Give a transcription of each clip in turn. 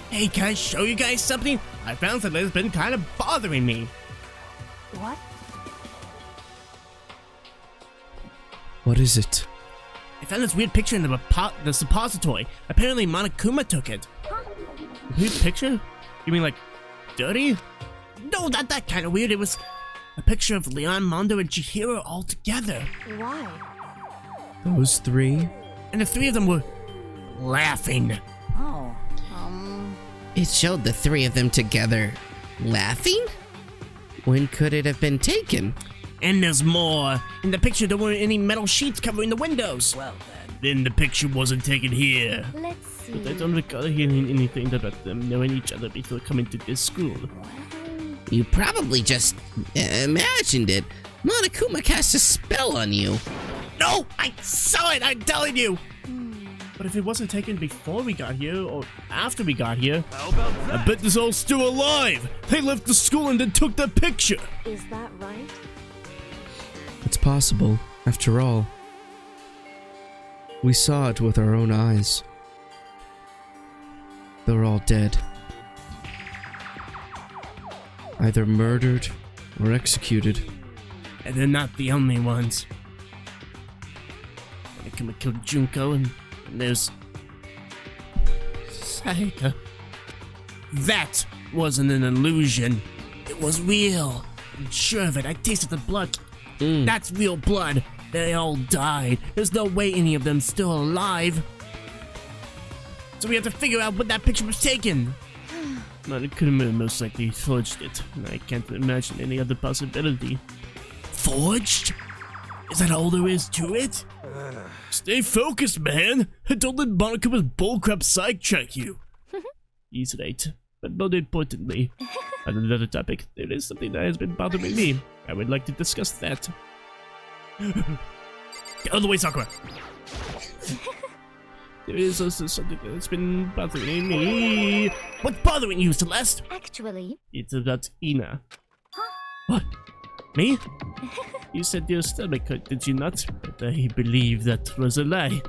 Hey, can I show you guys something? I found something that's been kind of bothering me. What? What is it? I found this weird picture in the suppository. Apparently Monokuma took it. Weird picture? You mean like dirty? No, not that kind of weird. It was a picture of Leon, Mondo, and Chihiro all together. Why? Those three? And the three of them were laughing. Oh, It showed the three of them together laughing? When could it have been taken? And there's more. In the picture, there weren't any metal sheets covering the windows. well Then the picture wasn't taken here. then. Let's see. But I don't recall hearing anything about them knowing each other before coming to this school. You probably just imagined it. Monokuma cast a spell on you. No! I saw it! I'm telling you! But if it wasn't taken before we got here, or after we got here, I bet this all's still alive! They left the school and then took the picture! Is that right? It's possible, after all. We saw it with our own eyes. They're all dead. Either murdered or executed. And they're not the only ones. Monokuma killed Junko, and there's Sayaka. That wasn't an illusion. It was real. I'm sure of it. I tasted the blood. That's real blood. They all died. There's no way any of them's still alive. So we have to figure out when that picture was taken. Monokuma most likely forged it, and I can't imagine any other possibility. Forged? Is that all there is to it? Stay focused, man! Don't let Monokuma's bullcrap sidetrack you! He's right. But more importantly, on another topic, there is something that has been bothering me. I would like to discuss that. Get out of the way, Sakura! There is also something that's been bothering me. What's bothering you, Celeste? Actually, It's about Ina. What? Me? You said your stomach hurt, did you not? But I believe that was a lie.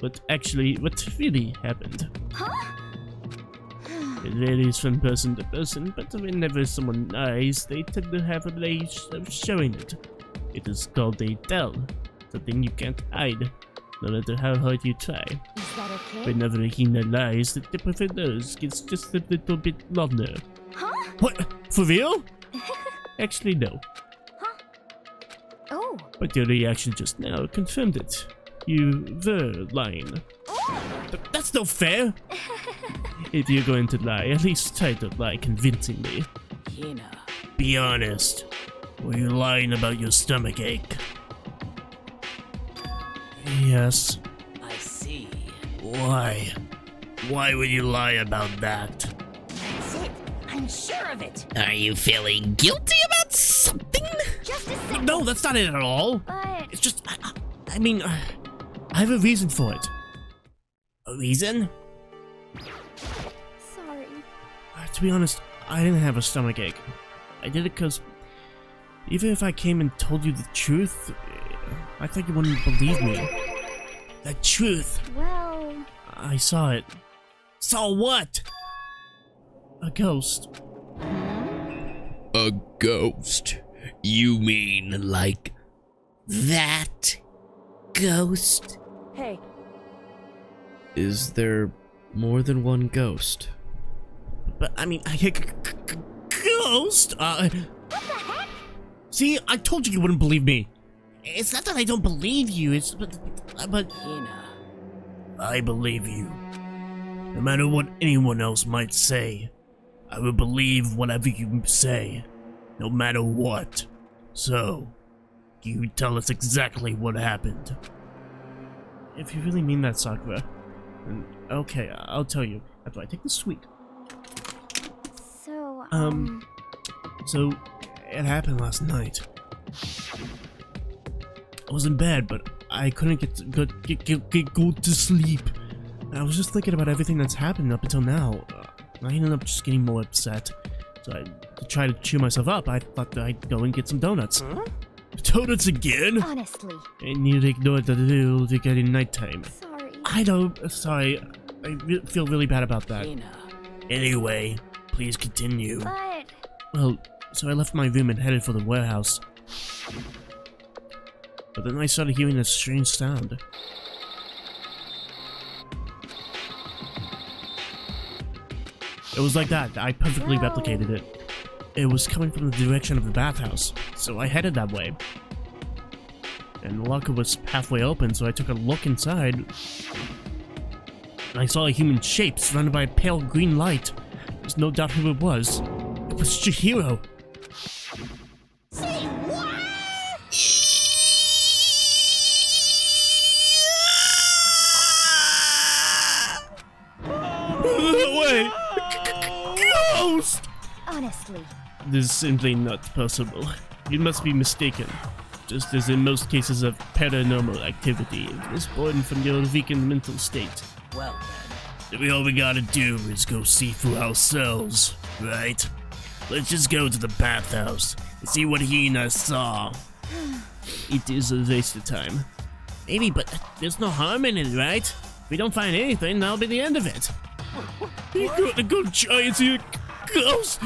But actually, what really happened? It varies from person to person, but whenever someone lies, they tend to have a way of showing it. It is called a tell, something you can't hide, no matter how hard you try. is that okay? Whenever Hina lies, the tip of her nose gets just a little bit longer. Huh? What? For real? Actually, no. Oh. But your reaction just now confirmed it. You were lying. But that's no fair! If you're going to lie, at least try to lie convincingly. Hina. Be honest. Were you lying about your stomach ache? Yes. I see. Why? Why would you lie about that? That's it. I'm sure of it. Are you feeling guilty about something? Just a second. No, that's not it at all. But It's just, I mean, I have a reason for it. A reason? sorry. To be honest, I didn't have a stomach ache. I did it because even if I came and told you the truth, I think you wouldn't believe me. The truth. Well, I saw it. Saw what? A ghost. A ghost? You mean like that ghost? hey, Is there more than one ghost? But I mean, ghost? what the heck? See, I told you wouldn't believe me. It's not that I don't believe you, it's but Hina. I believe you. No matter what anyone else might say, I will believe whatever you say, no matter what. So, you tell us exactly what happened. If you really mean that, Sakura, then okay, I'll tell you after I take the sweet. So, So, it happened last night. I was in bed, but I couldn't go to sleep. And I was just thinking about everything that's happened up until now. I ended up just getting more upset. So to try to cheer myself up, I thought that I'd go and get some donuts. Huh? Donuts again? honestly, And you ignored the rule regarding nighttime. sorry. I know, sorry. feel really bad about that. Anyway, please continue. But Well, so I left my room and headed for the warehouse. But then I started hearing a strange sound. It was like that. I perfectly replicated it. It was coming from the direction of the bathhouse, so I headed that way. And the locker was halfway open, so I took a look inside. And I saw a human shape surrounded by a pale green light. There's no doubt who it was. It was Chihiro. say what? No way! Ghost! Honestly, This is simply not possible. You must be mistaken. Just as in most cases of paranormal activity, it was born from your weakened mental state. Well then. All we gotta do is go see for ourselves, right? Let's just go to the bathhouse and see what Hina saw. It is a waste of time. Maybe, but there's no harm in it, right? If we don't find anything, that'll be the end of it. You got to go giants here, ghost!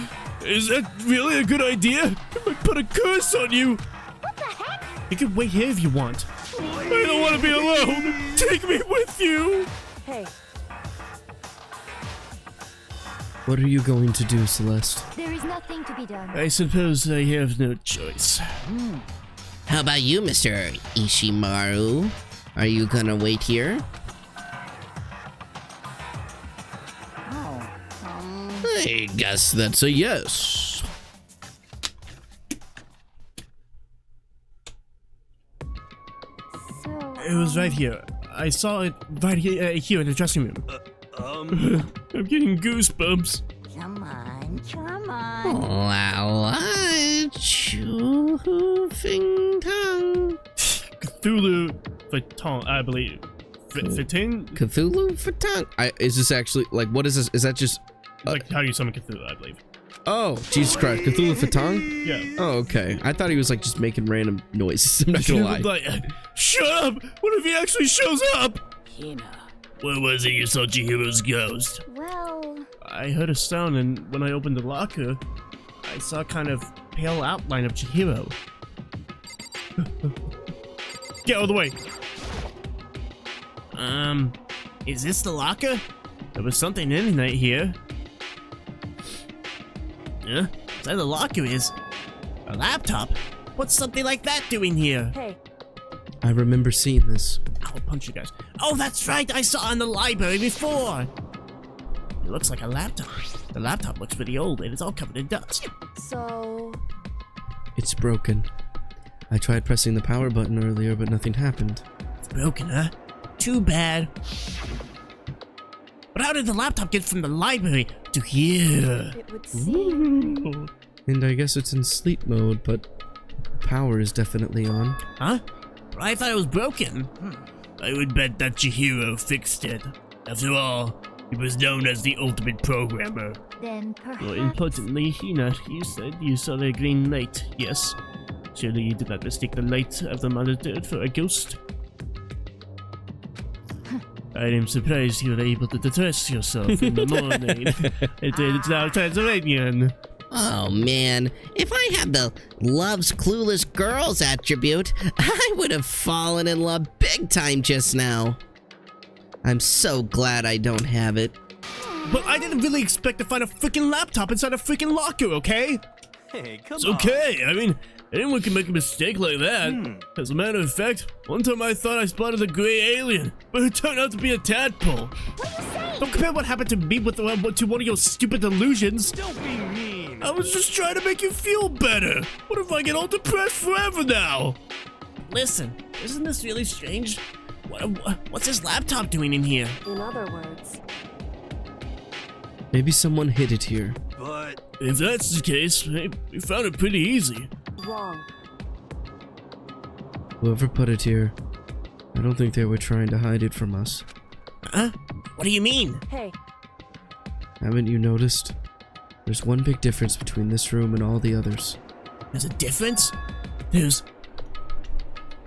Is that really a good idea? I might put a curse on you! what the heck? You can wait here if you want. I don't want to be alone! Take me with you! Hey, What are you going to do, Celeste? there is nothing to be done. I suppose I have no choice. How about you, Mr. Ishimaru? Are you gonna wait here? I guess that's a yes. So, It was right here. I saw it right here in the dressing room. I'm getting goosebumps. come on, come on. Lao Chu Tang. Cthulhu Fatong, I believe. Fatang? Cthulhu Fatang? Is this actually, like, what is this? Is that just... Like how you summon Cthulhu, I believe. Oh, Jesus Christ. Cthulhu Fatang? Yeah. Oh, okay. I thought he was like just making random noises. I'm not gonna lie. Like, shut up! What if he actually shows up? Hina. Where was it you saw Chihiro's ghost? Well, I heard a sound, and when I opened the locker, I saw a kind of pale outline of Chihiro. Get out of the way! Is this the locker? There was something in it here. Huh? Inside the locker is a laptop? What's something like that doing here? hey, I remember seeing this. I'll punch you guys. Oh, that's right! I saw it in the library before! It looks like a laptop. The laptop looks pretty old, and it's all covered in dust. so, It's broken. I tried pressing the power button earlier, but nothing happened. It's broken, huh? Too bad. But how did the laptop get from the library to here? it would seem. Ooh. And I guess it's in sleep mode, but the power is definitely on. Huh? But I thought it was broken. I would bet that Chihiro fixed it. After all, he was known as the ultimate programmer. Then perhaps. More importantly, Hina, you said you saw the green light, yes? Surely you did not mistake the light of the monitor for a ghost? I am surprised you were able to detach yourself in the morning. It's now Transylvanian. Oh man, if I had the loves clueless girls attribute, I would have fallen in love big time just now. I'm so glad I don't have it. But I didn't really expect to find a freaking laptop inside a freaking locker, okay? Hey, come It's on. okay. I mean, anyone can make a mistake like that. As a matter of fact, one time I thought I spotted a gray alien, but it turned out to be a tadpole. What are you saying? Don't compare what happened to me with to one of your stupid delusions. Don't be mean. I was just trying to make you feel better. What if I get all depressed forever now? Listen, isn't this really strange? What's this laptop doing in here? In other words, Maybe someone hid it here. But If that's the case, hey, we found it pretty easy. wrong. Whoever put it here, I don't think they were trying to hide it from us. Huh? What do you mean? Hey, Haven't you noticed? There's one big difference between this room and all the others. There's a difference? There's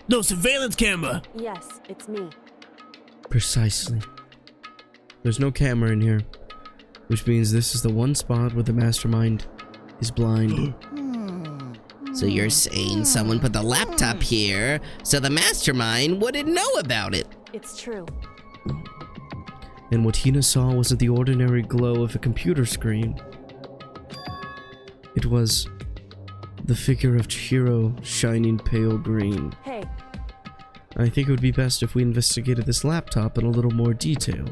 no surveillance camera. yes, it's me. Precisely. There's no camera in here, which means this is the one spot where the mastermind is blind. So you're saying someone put the laptop here so the mastermind wouldn't know about it? It's true. And what Hina saw wasn't the ordinary glow of a computer screen. It was the figure of Chihiro shining pale green. Hey, I think it would be best if we investigated this laptop in a little more detail.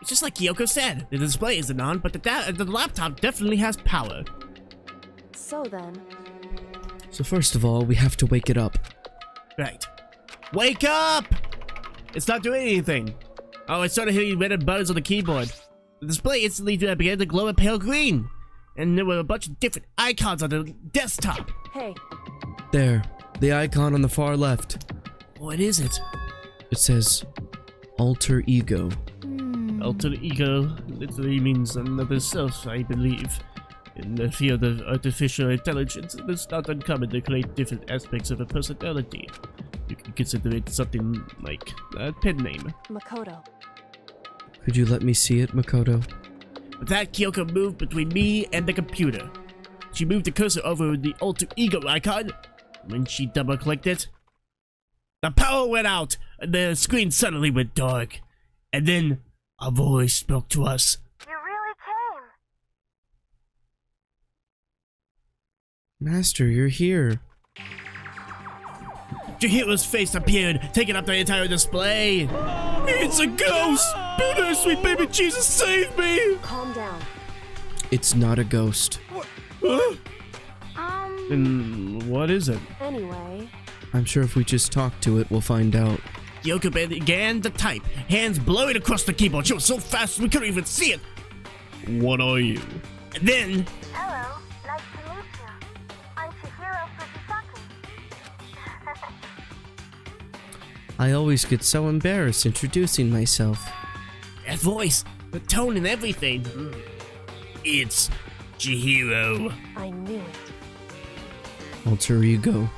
It's just like Kyoko said. The display isn't on, but the laptop definitely has power. so then, So first of all, we have to wake it up. Right. Wake up! It's not doing anything. Oh, I started hitting red buttons on the keyboard. The display instantly began to glow a pale green. And there were a bunch of different icons on the desktop. hey, There, the icon on the far left. What is it? It says, Alter Ego. Alter ego literally means another self, I believe. In the field of artificial intelligence, it is not uncommon to create different aspects of a personality. You can consider it something like a pen name. Makoto. Could you let me see it, Makoto? With that, Kyoko moved between me and the computer. She moved the cursor over the alter ego icon. When she double-clicked it, the power went out, and the screen suddenly went dark. And then a voice spoke to us. You really came. Master, you're here. Chihiro's face appeared, taking up the entire display. It's a ghost! Buddha, sweet baby Jesus, save me! Calm down. It's not a ghost. Huh? And what is it? Anyway, I'm sure if we just talk to it, we'll find out. Kyoko began to type, hands blowing across the keyboard. She was so fast we couldn't even see it. What are you? And then, Hello, nice to meet you. I'm Chihiro Fujisaki. I always get so embarrassed introducing myself. that voice, the tone and everything. It's Chihiro. I knew it. Alter Ego.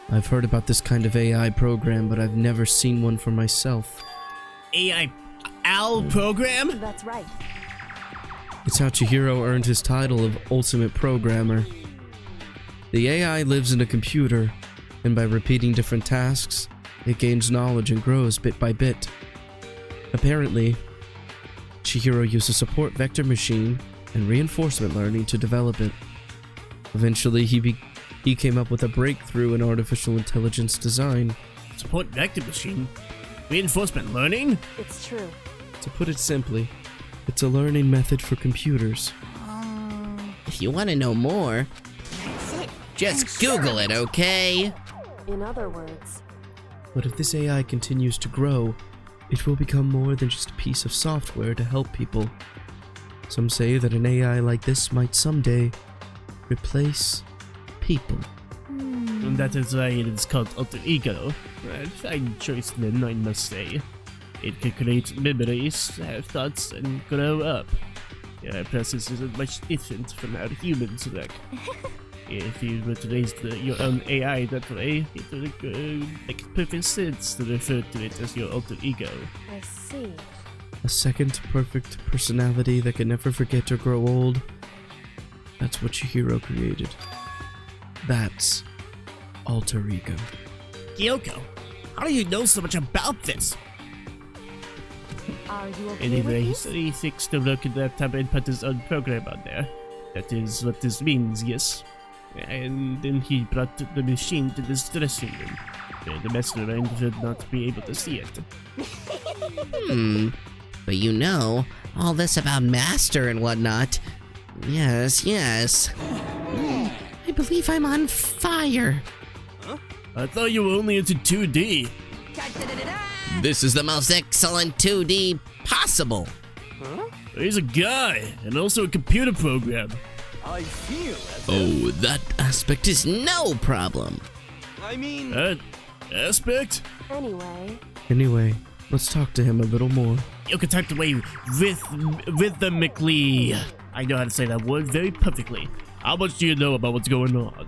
I've heard about this kind of AI program, but I've never seen one for myself. AI Al program? That's right. It's how Chihiro earned his title of Ultimate Programmer. The AI lives in a computer, and by repeating different tasks, it gains knowledge and grows bit by bit. Apparently, Chihiro used a support vector machine and reinforcement learning to develop it. Eventually, he came up with a breakthrough in artificial intelligence design. Support vector machine? Reinforcement learning? It's true. To put it simply, it's a learning method for computers. If you want to know more, just Google it, okay? In other words, But if this AI continues to grow, it will become more than just a piece of software to help people. Some say that an AI like this might someday replace people. And that is why it is called alter ego. A fine choice then, I must say. It can create memories, have thoughts, and grow up. The process isn't much different from how humans work. If you were to raise your own AI that way, it would make perfect sense to refer to it as your alter ego. I see. A second perfect personality that can never forget or grow old. That's what Chihiro created. That's Alter Ego. Kyoko, how do you know so much about this? Are you okay Anyway, with this? he fixed the broken laptop and put his own program on there. That is what this means, yes. And then he brought the machine to this dressing room, where the mastermind would not be able to see it. But you know, all this about Master and whatnot. Yes. I believe I'm on fire. I thought you were only into 2D. This is the most excellent 2D possible. He's a guy, and also a computer program. I feel as Oh, that aspect is no problem. I mean, That aspect? Anyway, let's talk to him a little more. Kyoko typed away rhythmically. I know how to say that word very perfectly. How much do you know about what's going on?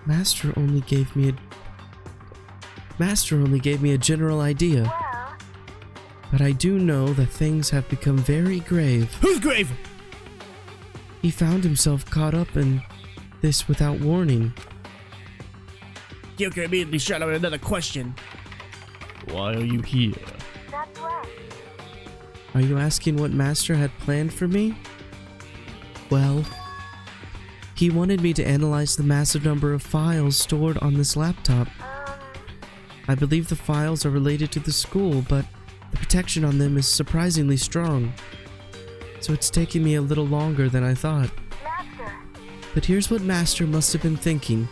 Master only gave me Master only gave me a general idea, Well, but I do know that things have become very grave. Who's grave? He found himself caught up in this without warning. Kyoko immediately shot out another question. Why are you here? that's right. Are you asking what Master had planned for me? Well, he wanted me to analyze the massive number of files stored on this laptop. I believe the files are related to the school, but the protection on them is surprisingly strong. So it's taking me a little longer than I thought. Master, But here's what Master must have been thinking.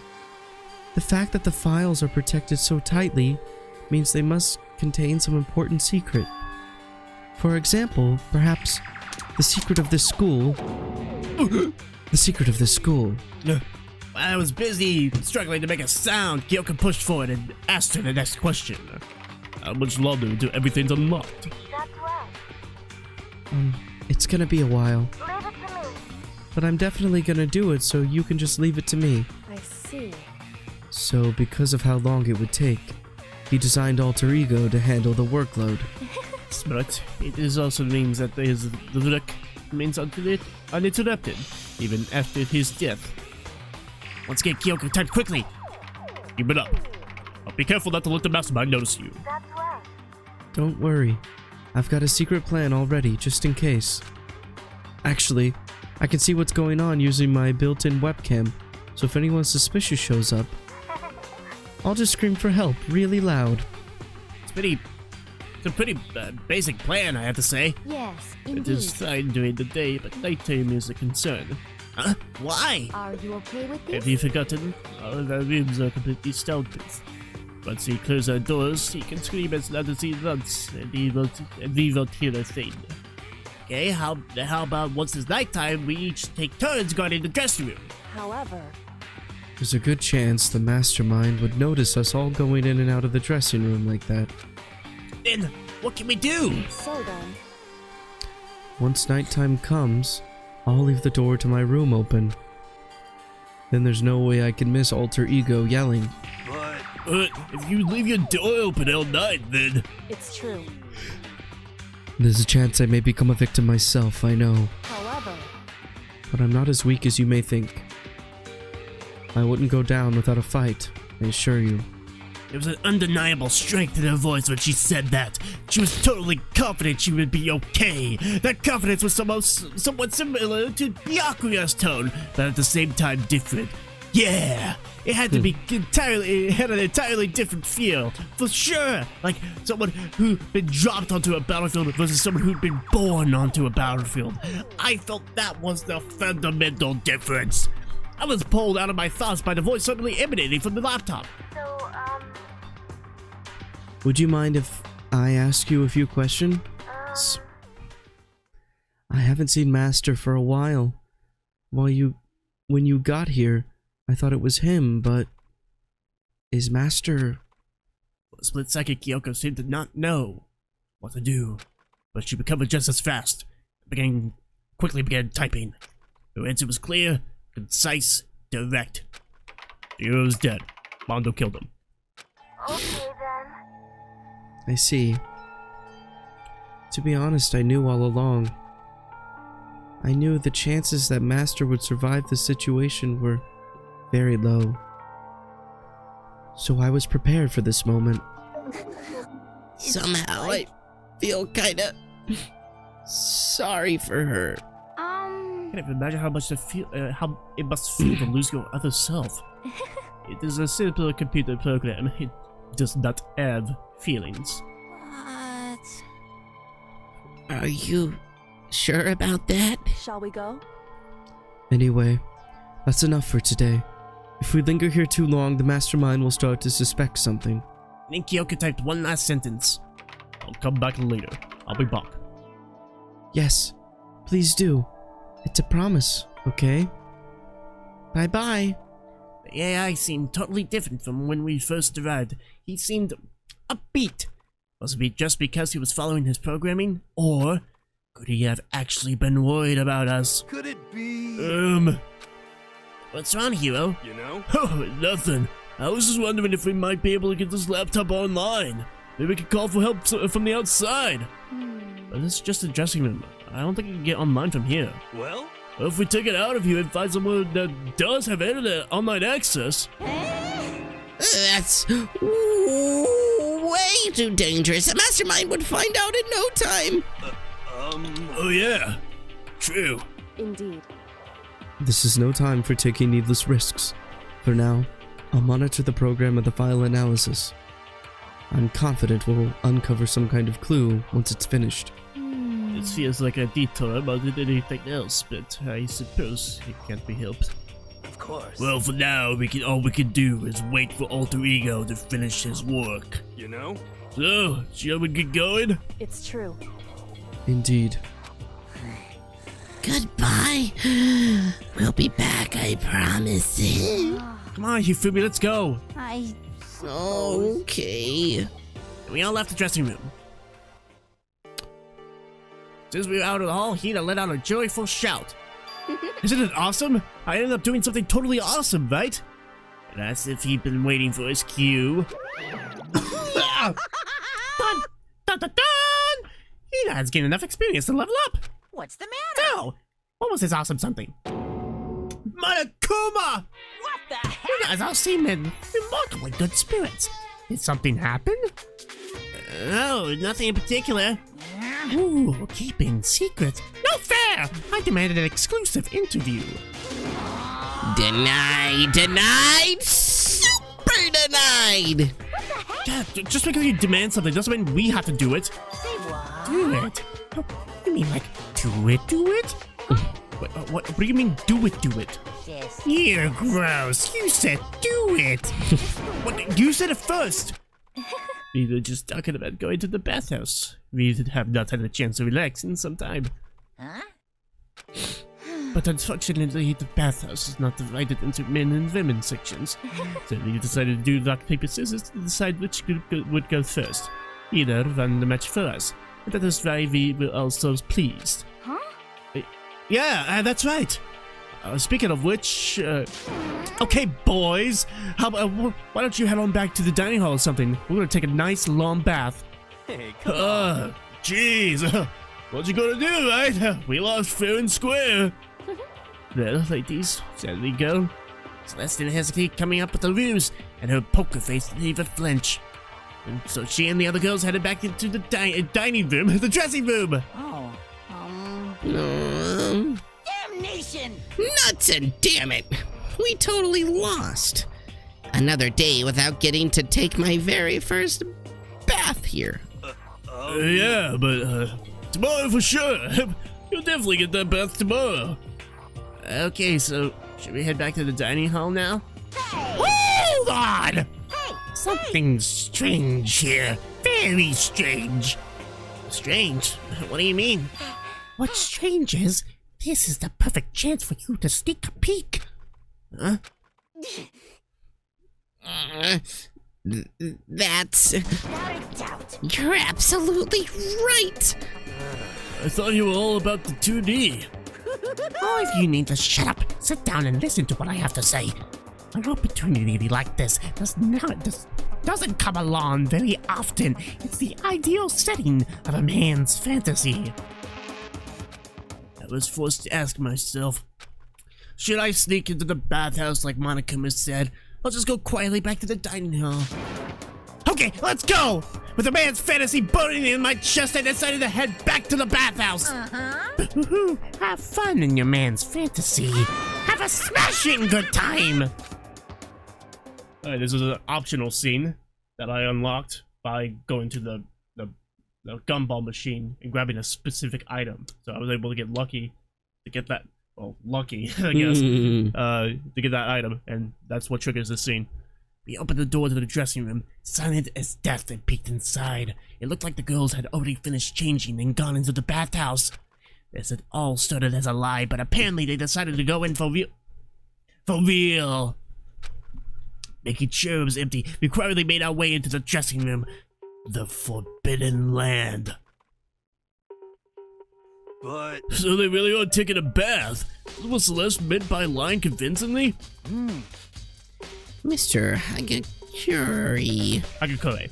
The fact that the files are protected so tightly means they must contain some important secret. For example, perhaps the secret of this school. The secret of this school. While I was busy struggling to make a sound, Kyoko pushed forward and asked her the next question. How much longer until everything's unlocked? that's right. It's gonna be a while, Leave it to me. but I'm definitely gonna do it, so you can just leave it to me. I see. So, because of how long it would take, he designed Alter Ego to handle the workload. But it is also means that his work remains uninterrupted, even after his death. Let's get Kyoko typed quickly. Keep it up. But be careful not to let the mastermind notice you. That's right. Don't worry, I've got a secret plan already, just in case. Actually, I can see what's going on using my built-in webcam, so if anyone suspicious shows up, I'll just scream for help really loud. It's a pretty basic plan, I have to say. Yes, It indeed. is fine during the day, but nighttime is a concern. Huh? Why? Are you okay with this? Have you forgotten? All of our rooms are completely soundproof. Once he closes our doors, he can scream as loud as he wants, and we won't hear a thing. Okay, how about once it's nighttime, we each take turns guarding the dressing room? However, There's a good chance the mastermind would notice us all going in and out of the dressing room like that. Then, what can we do? so then, Once nighttime comes, I'll leave the door to my room open. Then there's no way I can miss Alter Ego yelling. But If you leave your door open all night, then... it's true. There's a chance I may become a victim myself, I know. However, But I'm not as weak as you may think. I wouldn't go down without a fight, I assure you. There was an undeniable strength in her voice when she said that. She was totally confident she would be okay. That confidence was somewhat similar to Byakuya's tone, but at the same time different. Yeah, it had to be it had an entirely different feel, for sure. Like someone who'd been dropped onto a battlefield versus someone who'd been born onto a battlefield. I felt that was the fundamental difference. I was pulled out of my thoughts by the voice suddenly emanating from the laptop. So, Would you mind if I ask you a few questions? I haven't seen Master for a while. When you got here, I thought it was him, but is Master... For a split second, Kyoko seemed to not know what to do, but she recovered just as fast. Quickly began typing. Her answer was clear, concise, direct. The hero's dead. Mondo killed him. okay then. I see. To be honest, I knew all along. I knew the chances that Master would survive the situation were very low. So I was prepared for this moment. Somehow I feel kinda sorry for her. I can't even imagine how it must feel to lose your other self. It is a simple computer program. It does not have feelings. what? Are you sure about that? Shall we go? Anyway, that's enough for today. If we linger here too long, the mastermind will start to suspect something. Then Kyoko typed one last sentence. I'll come back later. I'll be back. Yes, please do. It's a promise, okay? Bye-bye. The AI seemed totally different from when we first arrived. He seemed upbeat. Was it just because he was following his programming? Or could he have actually been worried about us? could it be? What's wrong, hero? You know? Oh, nothing. I was just wondering if we might be able to get this laptop online. Maybe we could call for help from the outside. But this is just a dressing room. I don't think we can get online from here. Well, Well, if we take it out of here and find someone that does have internet online access. That's way too dangerous. A mastermind would find out in no time. Oh yeah, true. Indeed. This is no time for taking needless risks. For now, I'll monitor the program of the file analysis. I'm confident we'll uncover some kind of clue once it's finished. It feels like a detour more than anything else, but I suppose it can't be helped. of course. Well, for now, all we can do is wait for Alter Ego to finish his work. You know? So, shall we get going? It's true. Indeed. Goodbye. We'll be back, I promise. Come on, Hifumi, let's go. Okay. We all left the dressing room. Since we were out of the hall, Hina let out a joyful shout. Isn't it awesome? I ended up doing something totally awesome, right? And as if he'd been waiting for his cue. Dun, dun, dun, dun! Hina has gained enough experience to level up. What's the matter? So, what was his awesome something? Monokuma! What the heck? Hina has all seemed in remarkably good spirits. Did something happen? Oh, nothing in particular. Ooh, keeping secrets. No fair! I demanded an exclusive interview. Denied. Super denied. Yeah, just because you demand something doesn't mean we have to do it. Say what? Do it? Oh, you mean like do it? What do you mean do it? Yes. You're gross. You said do it. What? You said it first. We were just talking about going to the bathhouse. We have not had a chance to relax in some time. Huh? But unfortunately, the bathhouse is not divided into men and women sections. So we decided to do rock, paper, scissors to decide which group would go first. Either won the match for us. And that is why we were all so pleased. Huh? Yeah, that's right. Speaking of which, okay, boys, why don't you head on back to the dining hall or something? We're gonna take a nice long bath. Hey, come on. Jeez, what you gonna do, right? We lost fair and square. Well, ladies, shall we go? Celeste didn't hesitate coming up with the ruse, and her poker face didn't even flinch. And so she and the other girls headed back into the dining room, the dressing room. Oh. Damnation! Nuts and damn it! We totally lost. Another day without getting to take my very first bath here. Yeah, but tomorrow for sure. You'll definitely get that bath tomorrow. Okay, so should we head back to the dining hall now? Hold on! Something strange here. Very strange. Strange? What do you mean? What's strange is, this is the perfect chance for you to sneak a peek. Huh? That's... You're absolutely right! I thought you were all about the 2D. All of you need to shut up, sit down and listen to what I have to say. An opportunity like this doesn't come along very often. It's the ideal setting of a man's fantasy. I was forced to ask myself, should I sneak into the bathhouse like Monokuma said? I'll just go quietly back to the dining hall. Okay, let's go! With a man's fantasy burning in my chest, I decided to head back to the bathhouse. Have fun in your man's fantasy. Have a smashing good time! Alright, this is an optional scene that I unlocked by going to the gumball machine and grabbing a specific item. So I was able to get lucky to get that. Well, lucky, I guess, to get that item, and that's what triggers this scene. We opened the door to the dressing room, silent as death, and peeked inside. It looked like the girls had already finished changing and gone into the bathhouse. This had all started as a lie, but apparently they decided to go in for real. For real. Making sure it was empty, we quietly made our way into the dressing room. The Forbidden Land. But So they really are taking a bath. Was Celeste meant by lying convincingly? Mr. Hagakure.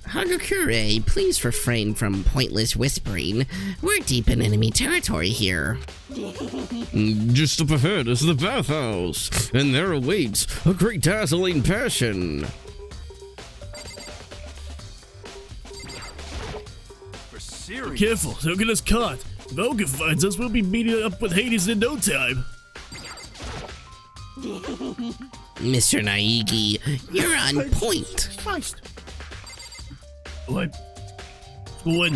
Hagakure, please refrain from pointless whispering. We're deep in enemy territory here. Just up ahead is the bathhouse, and there awaits a great dazzling passion. For serious. Careful, don't get us caught. If Olga finds us, we'll be meeting up with Hades in no time. Mr. Naegi, you're on point. Christ. What? Go in.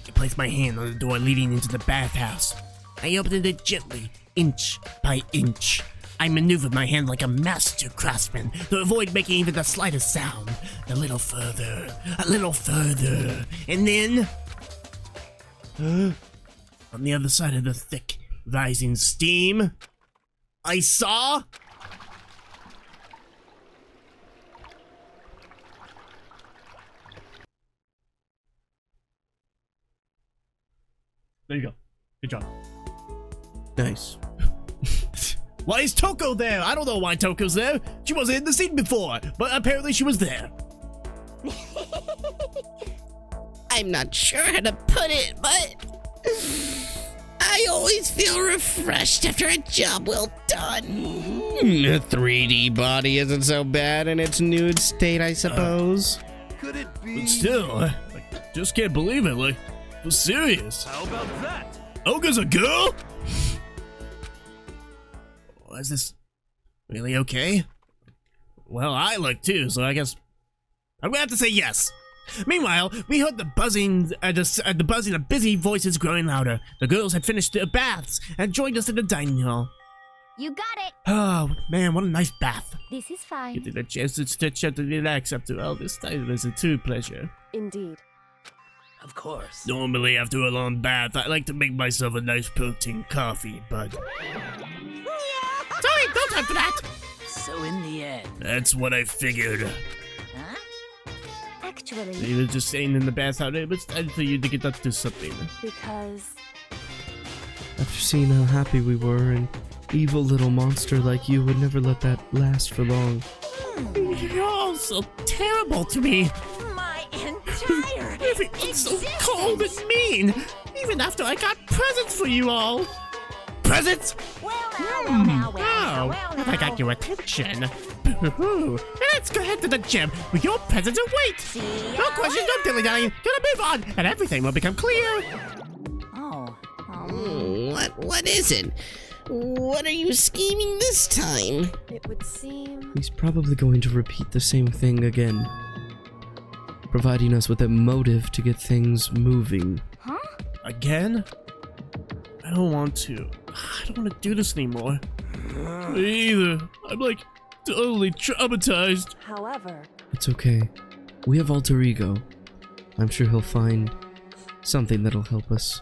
I placed my hand on the door leading into the bathhouse. I opened it gently, inch by inch. I maneuvered my hand like a master craftsman to avoid making even the slightest sound. A little further, and then... on the other side of the thick, rising steam, I saw... There you go. Good job. Nice. Why is Toko there? I don't know why Toko's there. She wasn't in the scene before, but apparently she was there. I'm not sure how to put it, but I always feel refreshed after a job well done. A 3D body isn't so bad in its nude state, I suppose. Could it be? But still, I just can't believe it. Like, I'm serious. How about that? Olga's a girl? Is this really okay? Well, I look too, so I guess I'm gonna have to say yes. Meanwhile, we heard the buzzing, the buzzing of busy voices growing louder. The girls had finished their baths and joined us in the dining hall. You got it. Oh man, what a nice bath! This is fine. Getting a chance to stretch out and relax after all this time is a true pleasure. Indeed. Of course. Normally, after a long bath, I like to make myself a nice protein coffee, but sorry, don't time for that. So in the end, That's what I figured. huh? Actually, You were just saying in the bath how it was time for you to get up to something. because After seeing how happy we were, an evil little monster like you would never let that last for long. You're all so terrible to me. My entire Everyone's so cold and mean. Even after I got presents for you all. Presents? well now, Oh, I got your attention. Boo-hoo. Let's go head to the gym with your presents and wait. See No ya questions, no dilly-dallying. Gonna move on, and everything will become clear. Oh, What is it? What are you scheming this time? it would seem He's probably going to repeat the same thing again, providing us with a motive to get things moving. huh? Again? I don't want to. I don't want to do this anymore. Me either. I'm like totally traumatized. However, It's okay. We have alter ego. I'm sure he'll find something that'll help us.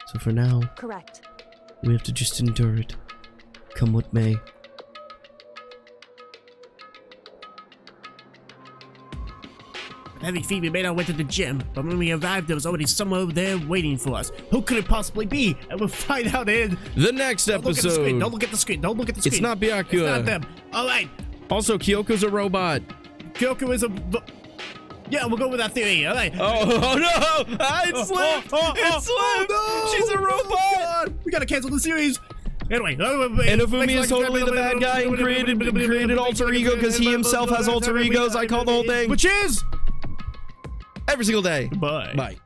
So for now, correct. we have to just endure it, come what may. With heavy feet, we made our way to the gym, but when we arrived, there was already someone over there waiting for us. Who could it possibly be? And we'll find out in... The next Don't look at the screen. episode. Don't look at the screen. Don't look at the screen. It's not It's not Byakuya. them. All right. Also, Kyoko's a robot. Kyoko is a... Yeah, we'll go with that theory. All right. Oh no! It slipped! It slipped! no! She's a robot! Oh, God. We gotta cancel the series. Anyway. And Ifumi is totally the bad guy and created alter ego because he himself has alter egos. I call the whole thing Which is... every single day. Bye. Bye.